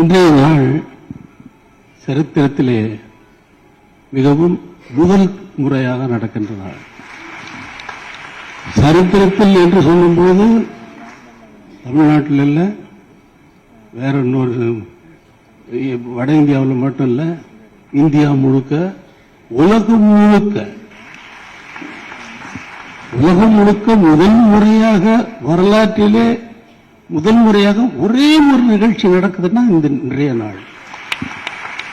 இன்றைய நாள் சரித்திரத்திலே மிகவும் முதல் முறையாக நடக்கின்ற நாள். சரித்திரத்தில் என்று சொல்லும்போது தமிழ்நாட்டில் இல்ல, வேற இன்னொரு வட இந்தியாவில் மட்டும் இல்ல, இந்தியா முழுக்க, உலகம் முழுக்க முதல் முறையாக வரலாற்றிலே முதல் முறையாக ஒரே ஒரு நிகழ்ச்சி நடக்குதுன்னா இந்த இன்றைய நாள்.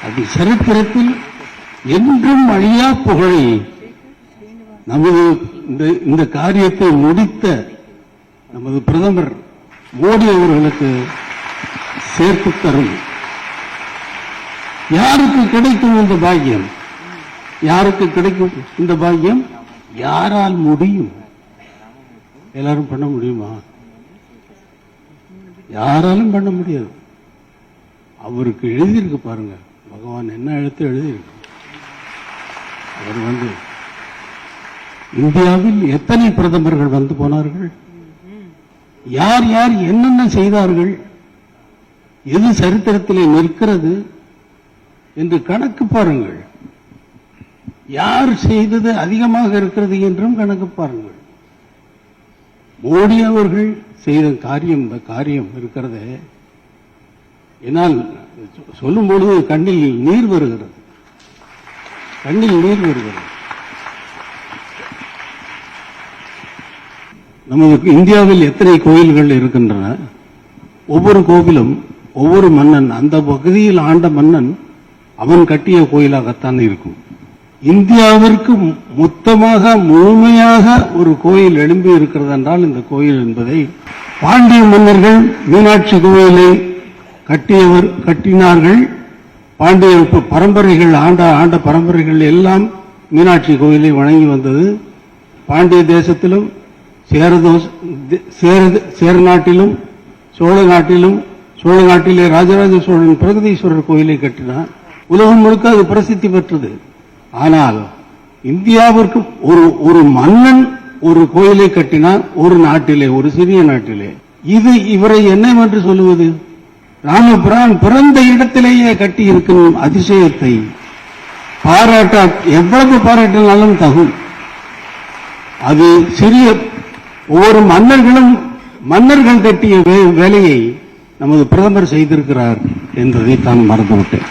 அது சரித்திரத்தில் என்றும் அழியா புகழை நமது இந்த காரியத்தை முடித்த நமது பிரதமர் மோடி அவர்களுக்கு சேர்த்து தரும். யாருக்கு கிடைக்கும் இந்த பாக்கியம்? யாருக்கு கிடைக்கும் இந்த பாக்கியம்? யாரால் முடியும்? எல்லாரும் பண்ண முடியுமா? யாராலும் பண்ண முடியாது. அவருக்கு எழுதியிருக்கு பாருங்க, பகவான் என்ன எழுத்து எழுதியிருக்கு. அவர் இந்தியாவில் எத்தனை பிரதமர்கள் வந்து போனார்கள், யார் யார் என்னென்ன செய்தார்கள், எது சரித்திரத்திலே நிற்கிறது என்று கணக்கு பாருங்கள். யார் செய்தது அதிகமாக இருக்கிறது என்றும் கணக்கு பாருங்கள். மோடி அவர்கள் செய்த காரியம் இருக்கிறது. என்னால் சொல்லும் பொழுது கண்ணில் நீர் வருகிறது. நமக்கு இந்தியாவில் எத்தனை கோயில்கள் இருக்கின்றன? ஒவ்வொரு கோவிலும் ஒவ்வொரு மன்னன், அந்த பகுதியில் ஆண்ட மன்னன் அவன் கட்டிய கோயிலாகத்தான் இருக்கும். இந்தியாவிற்கு மொத்தமாக முழுமையாக ஒரு கோயில் எழும்பி இருக்கிறது என்றால் இந்த கோயில் என்பதை பாண்டிய மன்னர்கள் மீனாட்சி கோயிலை கட்டினார்கள். பாண்டிய பரம்பரைகள் ஆண்ட பரம்பரைகள் எல்லாம் மீனாட்சி கோயிலை வணங்கி வந்தது. பாண்டிய தேசத்திலும் சேர நாட்டிலும் சோழ நாட்டிலே ராஜராஜ சோழன் பிரகதீஸ்வரர் கோயிலை கட்டினார். உலகம் முழுக்க அது பிரசித்தி பெற்றது. ஆனால் இந்தியாவிற்கு ஒரு மன்னன் ஒரு கோயிலை கட்டினார், ஒரு நாட்டிலே, ஒரு சிறிய நாட்டிலே. இவரை என்னவென்று சொல்லுவது? ராமபிரான் பிறந்த இடத்திலேயே கட்டி இருக்கும் அதிசயத்தை எவ்வளவு பாராட்டினாலும் தகும். அது சிறிய ஒவ்வொரு மன்னர்கள் கட்டிய வேலையை நமது பிரதமர் செய்திருக்கிறார் என்பதை தான் மறந்துவிட்டேன்.